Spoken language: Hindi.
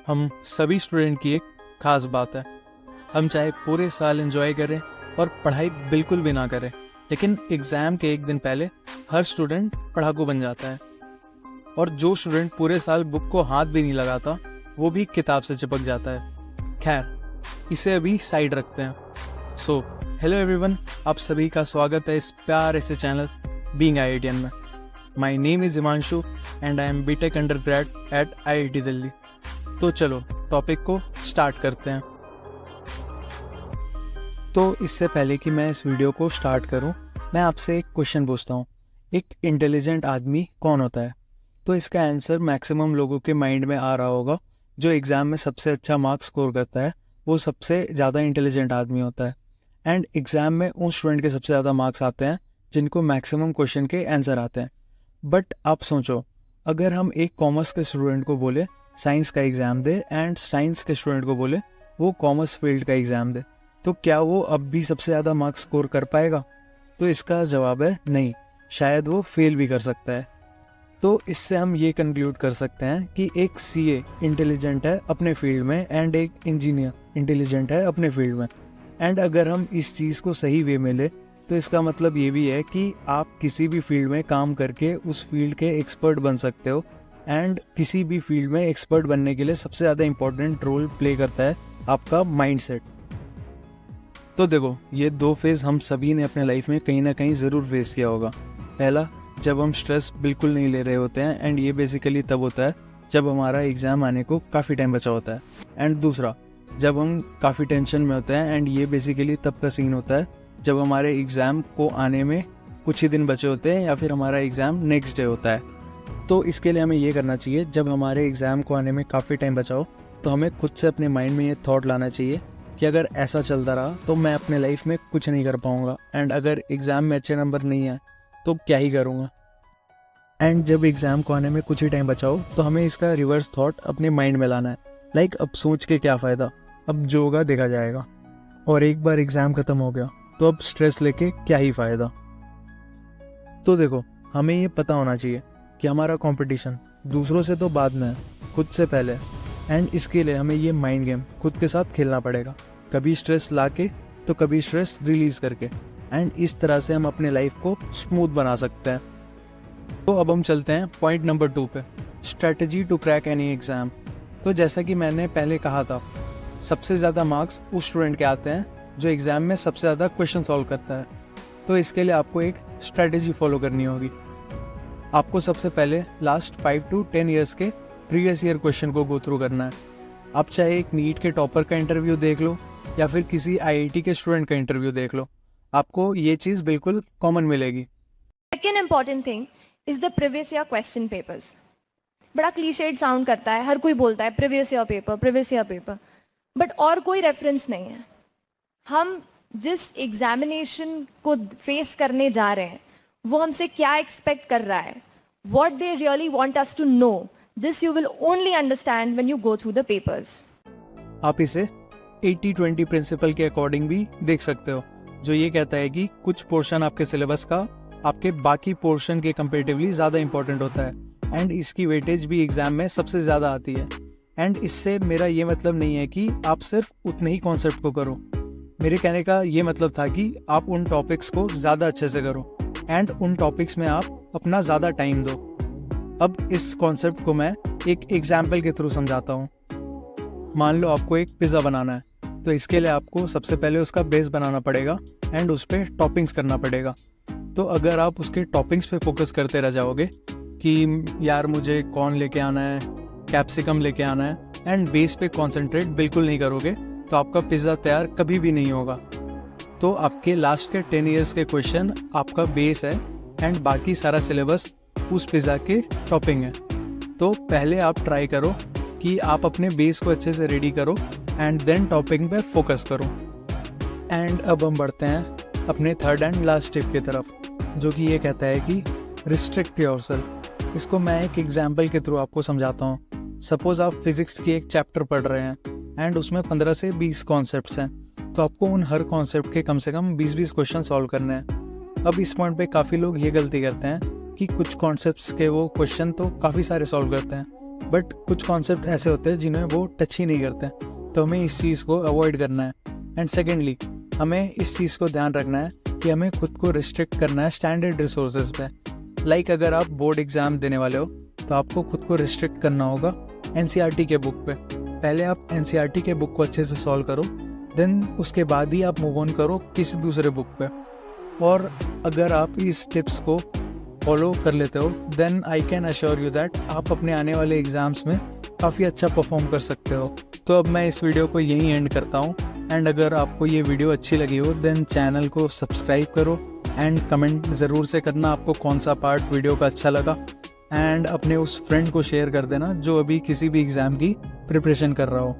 हम सभी स्टूडेंट की एक खास बात है। हम चाहे पूरे साल एंजॉय करें और पढ़ाई बिल्कुल भी ना करें, लेकिन एग्ज़ाम के एक दिन पहले हर स्टूडेंट पढ़ाकू बन जाता है। और जो स्टूडेंट पूरे साल बुक को हाथ भी नहीं लगाता, वो भी किताब से चिपक जाता है। खैर, इसे अभी साइड रखते हैं। सो हेलो एवरीवन, आप सभी का स्वागत है इस प्यारे से चैनल बीइंग आईआईटीएन में। My name is Himanshu and I am BTech undergrad at IIT Delhi. तो चलो टॉपिक को स्टार्ट करते हैं। तो इससे पहले कि मैं इस वीडियो को स्टार्ट करूं, मैं आपसे एक क्वेश्चन पूछता हूं। एक इंटेलिजेंट आदमी कौन होता है? तो इसका आंसर मैक्सिमम लोगों के माइंड में आ रहा होगा। जो एग्ज़ाम में सबसे अच्छा मार्क्स स्कोर करता है वो सबसे ज़्यादा इंटेलिजेंट आदमी होता है। एंड एग्ज़ाम में उन स्टूडेंट के सबसे ज़्यादा मार्क्स आते हैं जिनको मैक्सिमम क्वेश्चन के आंसर आते हैं। बट आप सोचो, अगर हम एक कॉमर्स के स्टूडेंट को बोले साइंस का एग्ज़ाम दे एंड साइंस के स्टूडेंट को बोले वो कॉमर्स फील्ड का एग्ज़ाम दे, तो क्या वो अब भी सबसे ज़्यादा मार्क्स स्कोर कर पाएगा? तो इसका जवाब है नहीं, शायद वो फेल भी कर सकता है। तो इससे हम ये कंक्लूड कर सकते हैं कि एक सीए इंटेलिजेंट है अपने फील्ड में एंड एक इंजीनियर इंटेलिजेंट है अपने फील्ड में। एंड अगर हम इस चीज़ को सही वे में ले तो इसका मतलब ये भी है कि आप किसी भी फील्ड में काम करके उस फील्ड के एक्सपर्ट बन सकते हो। एंड किसी भी फील्ड में एक्सपर्ट बनने के लिए सबसे ज़्यादा इंपॉर्टेंट रोल प्ले करता है आपका माइंडसेट। तो देखो, ये दो फेज़ हम सभी ने अपने लाइफ में कहीं ना कहीं ज़रूर फेस किया होगा। पहला, जब हम स्ट्रेस बिल्कुल नहीं ले रहे होते हैं एंड ये बेसिकली तब होता है जब हमारा एग्ज़ाम आने को काफ़ी टाइम बचा होता है। एंड दूसरा, जब हम काफ़ी टेंशन में होते हैं एंड ये बेसिकली तब का सीन होता है जब हमारे एग्ज़ाम को आने में कुछ ही दिन बचे होते हैं या फिर हमारा एग्ज़ाम नेक्स्ट डे होता है। तो इसके लिए हमें ये करना चाहिए, जब हमारे एग्ज़ाम को आने में काफ़ी टाइम बचा हो तो हमें खुद से अपने माइंड में ये थॉट लाना चाहिए कि अगर ऐसा चलता रहा तो मैं अपने लाइफ में कुछ नहीं कर पाऊँगा एंड अगर एग्ज़ाम में अच्छे नंबर नहीं आए तो क्या ही करूँगा। एंड जब एग्ज़ाम को आने में कुछ ही टाइम बचा हो तो हमें इसका रिवर्स थॉट अपने माइंड में लाना है। लाइक, अब सोच के क्या फ़ायदा, अब जो होगा देखा जाएगा। और एक बार एग्ज़ाम ख़त्म हो गया तो अब स्ट्रेस लेके क्या ही फ़ायदा। तो देखो, हमें ये पता होना चाहिए कि हमारा कंपटीशन दूसरों से तो बाद में है, खुद से पहले। एंड इसके लिए हमें ये माइंड गेम खुद के साथ खेलना पड़ेगा, कभी स्ट्रेस लाके तो कभी स्ट्रेस रिलीज़ करके। एंड इस तरह से हम अपने लाइफ को स्मूथ बना सकते हैं। तो अब हम चलते हैं पॉइंट नंबर 2 पे, strategy to crack any exam. तो जैसा कि मैंने पहले कहा था, सबसे ज़्यादा मार्क्स उस स्टूडेंट के आते हैं जो एग्ज़ाम में सबसे ज़्यादा क्वेश्चन सॉल्व करता है। तो इसके लिए आपको एक स्ट्रेटजी फॉलो करनी होगी। आपको सबसे पहले लास्ट 5 to 10 ईयर्स के प्रीवियस ईयर क्वेश्चन को गो थ्रू करना है। आप चाहे एक नीट के टॉपर का इंटरव्यू देख लो या फिर किसी आईआईटी के स्टूडेंट का इंटरव्यू देख लो, आपको ये चीज़ बिल्कुल कॉमन मिलेगी। Second important thing is the previous year question papers. बड़ा क्लीशेड साउंड करता है, हर कोई बोलता है प्रीवियस ईयर पेपर, बट और कोई रेफरेंस नहीं है। हम जिस एग्जामिनेशन को फेस करने जा रहे हैं वो हमसे क्या एक्सपेक्ट कर रहा है, what they really want us to know, this you will only understand when you go through the papers. आप इसे 80-20 प्रिंसिपल के अकॉर्डिंग भी देख सकते हो, जो ये कहता है कि कुछ पोर्शन आपके सिलेबस का आपके बाकी पोर्शन के कंपेरेटिवली ज़्यादा इंपॉर्टेंट होता है एंड इसकी वेटेज भी एग्जाम में सबसे ज़्यादा आती है। एंड इससे मेरा ये मतलब नहीं है कि आप सिर्फ उतने ही कॉन्सेप्ट को करो। मेरे कहने का ये मतलब था कि आप उन टॉपिक्स को ज़्यादा अच्छे से करो एंड उन टॉपिक्स में आप अपना ज़्यादा टाइम दो। अब इस कॉन्सेप्ट को मैं एक एग्जाम्पल के थ्रू समझाता हूँ। मान लो आपको एक पिज़्ज़ा बनाना है, तो इसके लिए आपको सबसे पहले उसका बेस बनाना पड़ेगा एंड उस पर टॉपिंग्स करना पड़ेगा। तो अगर आप उसके टॉपिंग्स पे फोकस करते रह जाओगे कि यार मुझे कॉर्न लेके आना है, कैप्सिकम लेके आना है, एंड बेस पे कॉन्सेंट्रेट बिल्कुल नहीं करोगे, तो आपका पिज़्ज़ा तैयार कभी भी नहीं होगा। तो आपके लास्ट के 10 ईयर्स के क्वेश्चन आपका बेस है एंड बाकी सारा सिलेबस उस पिज़्ज़ा के टॉपिंग है। तो पहले आप ट्राई करो कि आप अपने बेस को अच्छे से रेडी करो एंड देन टॉपिंग पे फोकस करो। एंड अब हम बढ़ते हैं अपने थर्ड एंड लास्ट टिप की तरफ, जो कि ये कहता है कि रिस्ट्रिक्ट योरसेल्फ। इसको मैं एक एग्जाम्पल के थ्रू आपको समझाता हूँ। सपोज आप फिजिक्स की एक चैप्टर पढ़ रहे हैं एंड उसमें 15 से 20 कॉन्सेप्ट्स हैं, तो आपको उन हर कॉन्सेप्ट के कम से कम 20-20 क्वेश्चन सॉल्व करने हैं। अब इस पॉइंट पे काफ़ी लोग ये गलती करते हैं कि कुछ कॉन्सेप्ट्स के वो क्वेश्चन तो काफ़ी सारे सॉल्व करते हैं बट कुछ कॉन्सेप्ट ऐसे होते हैं जिन्हें वो टच ही नहीं करते, तो हमें इस चीज़ को अवॉइड करना है। एंड सेकेंडली, हमें इस चीज़ को ध्यान रखना है कि हमें खुद को रिस्ट्रिक्ट करना है स्टैंडर्ड रिसोर्सेज पे। लाइक अगर आप बोर्ड एग्ज़ाम देने वाले हो तो आपको खुद को रिस्ट्रिक्ट करना होगा एनसीईआरटी के बुक पे। पहले आप एनसीईआरटी के बुक को अच्छे से सॉल्व करो, देन उसके बाद ही आप मूव ऑन करो किसी दूसरे बुक पे। और अगर आप इस टिप्स को फॉलो कर लेते हो, then I can assure you that आप अपने आने वाले एग्ज़ाम्स में काफ़ी अच्छा परफॉर्म कर सकते हो। तो अब मैं इस वीडियो को यहीं एंड करता हूँ। एंड अगर आपको ये वीडियो अच्छी लगी हो देन चैनल को सब्सक्राइब करो एंड कमेंट ज़रूर से करना आपको कौन सा पार्ट वीडियो का अच्छा लगा। एंड अपने उस फ्रेंड को शेयर कर देना जो अभी किसी भी एग्ज़ाम की प्रिपरेशन कर रहा हो।